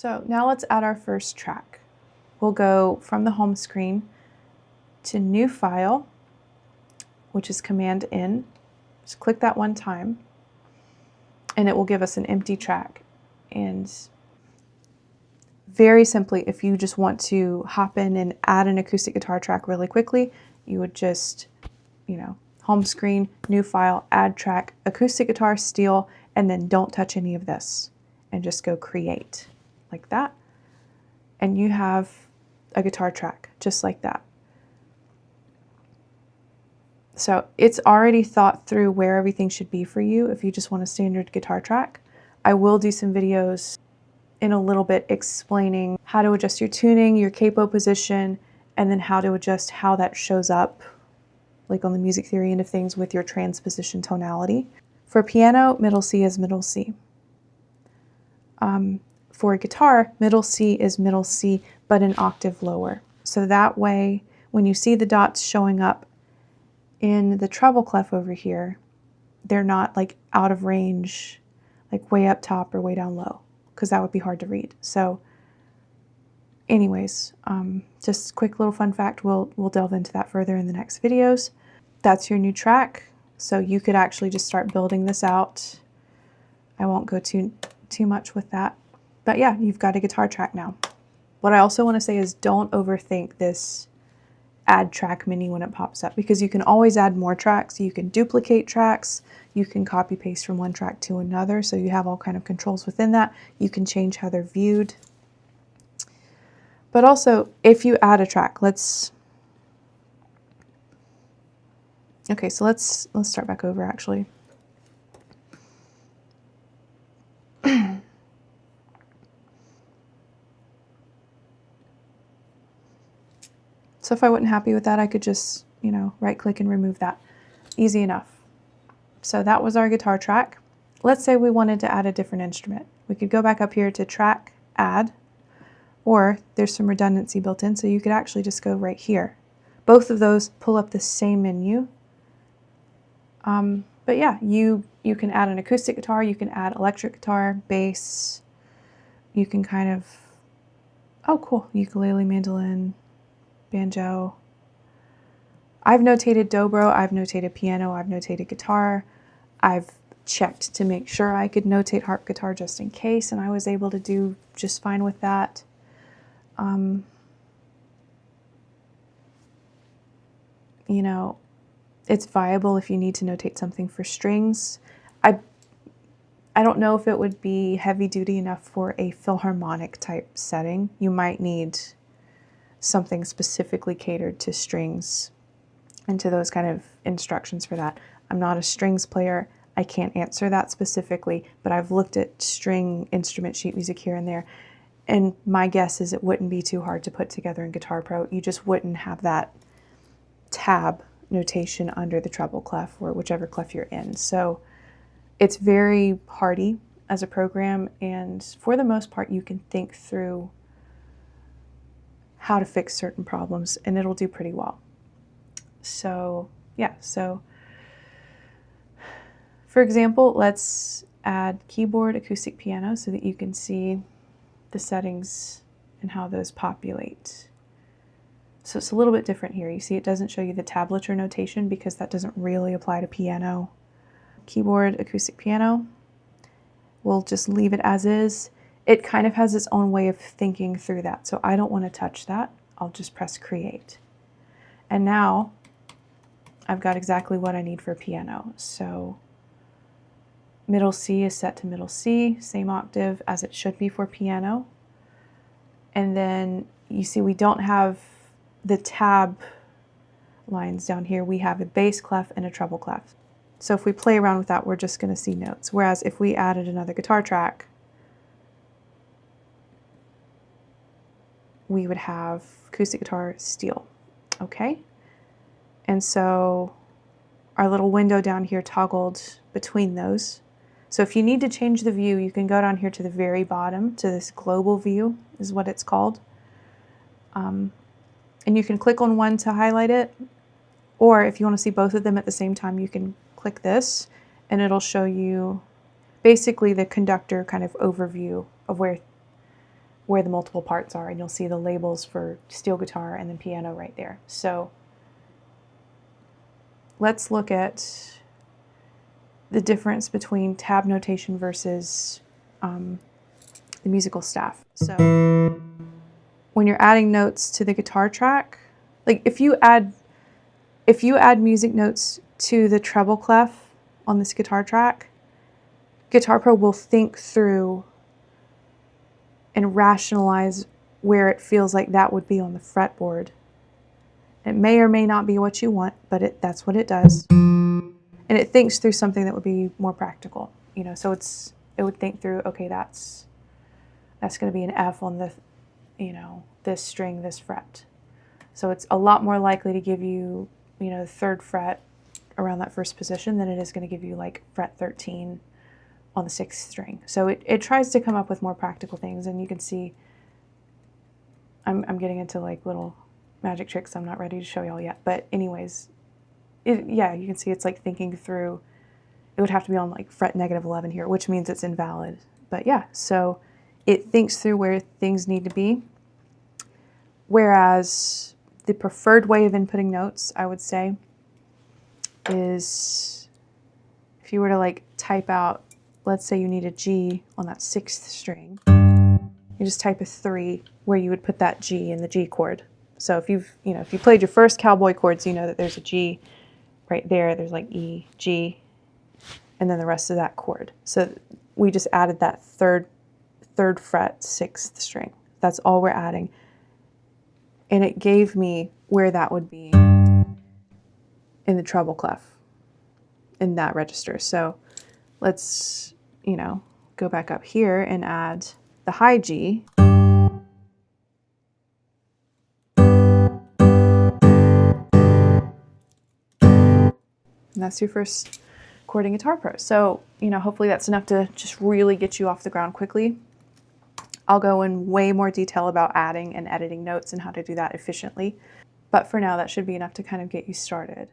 So now let's add our first track. We'll go from the home screen to New File, which is Command N. Just click that one time, and it will give us an empty track. And very simply, if you just want to hop in and add an acoustic guitar track really quickly, you would just, home screen, New File, Add Track, acoustic guitar, steel, and then don't touch any of this, and just go Create, like that. And you have a guitar track, just like that. So it's already thought through where everything should be for you if you just want a standard guitar track. I will do some videos in a little bit explaining how to adjust your tuning, your capo position, and then how to adjust how that shows up, like on the music theory end of things with your transposition tonality. For piano, middle C is middle C. For guitar, middle C is middle C, but an octave lower. So that way, when you see the dots showing up in the treble clef over here, they're not like out of range, like way up top or way down low, because that would be hard to read. So anyways, just a quick little fun fact. We'll delve into that further in the next videos. That's your new track. So you could actually just start building this out. I won't go too much with that. But yeah, you've got a guitar track now. What I also want to say is don't overthink this add track menu when it pops up, because you can always add more tracks. You can duplicate tracks. You can copy paste from one track to another. So you have all kind of controls within that. You can change how they're viewed. But also, if you add a track, let's start back over actually. So if I wasn't happy with that, I could just, right click and remove that. Easy enough. So that was our guitar track. Let's say we wanted to add a different instrument. We could go back up here to Track, Add, or there's some redundancy built in, so you could actually just go right here. Both of those pull up the same menu. But yeah, you can add an acoustic guitar, you can add electric guitar, bass, you can kind of, oh cool, ukulele, mandolin, banjo. I've notated dobro, I've notated piano, I've notated guitar. I've checked to make sure I could notate harp guitar just in case, and I was able to do just fine with that. It's viable if you need to notate something for strings. I don't know if it would be heavy duty enough for a Philharmonic type setting. You might need something specifically catered to strings and to those kind of instructions for that. I'm not a strings player. I can't answer that specifically, but I've looked at string instrument sheet music here and there, and my guess is it wouldn't be too hard to put together in Guitar Pro. You just wouldn't have that tab notation under the treble clef or whichever clef you're in. So it's very hardy as a program, and for the most part you can think through how to fix certain problems and it'll do pretty well. So yeah, so for example, let's add keyboard, acoustic piano so that you can see the settings and how those populate. So it's a little bit different here. You see it doesn't show you the tablature notation because that doesn't really apply to piano. Keyboard, acoustic piano, we'll just leave it as is. It kind of has its own way of thinking through that, so I don't want to touch that. I'll just press Create. And now I've got exactly what I need for piano. So middle C is set to middle C, same octave as it should be for piano. And then you see we don't have the tab lines down here. We have a bass clef and a treble clef. So if we play around with that, we're just going to see notes. Whereas if we added another guitar track, we would have acoustic guitar, steel. Okay? And so our little window down here toggled between those. So if you need to change the view, you can go down here to the very bottom, to this global view is what it's called. And you can click on one to highlight it, or if you want to see both of them at the same time, you can click this and it'll show you basically the conductor kind of overview of where where the multiple parts are, and you'll see the labels for steel guitar and then piano right there. So let's look at the difference between tab notation versus the musical staff. So when you're adding notes to the guitar track, like if you add music notes to the treble clef on this guitar track, Guitar Pro will think through and rationalize where it feels like that would be on the fretboard. It may or may not be what you want, but that's what it does. And it thinks through something that would be more practical, you know. So it would think through, okay, that's going to be an F on the, you know, this string, this fret. So it's a lot more likely to give you, you know, the 3rd fret around that 1st position than it is going to give you like fret 13 on the 6th string. So it tries to come up with more practical things, and you can see I'm getting into like little magic tricks I'm not ready to show y'all yet. But anyways, yeah, you can see it's like thinking through. It would have to be on like fret -11 here, which means it's invalid. But yeah, so it thinks through where things need to be. Whereas the preferred way of inputting notes, I would say, is if you were to like type out, let's say you need a G on that 6th string, you just type a 3 where you would put that G in the G chord. So if if you played your first cowboy chords, you know that there's a G right there. There's like E, G, and then the rest of that chord. So we just added that third fret 6th string. That's all we're adding. And it gave me where that would be in the treble clef in that register. So let's, go back up here and add the high G. And that's your first chord in Guitar Pro. So, hopefully that's enough to just really get you off the ground quickly. I'll go in way more detail about adding and editing notes and how to do that efficiently. But for now, that should be enough to kind of get you started.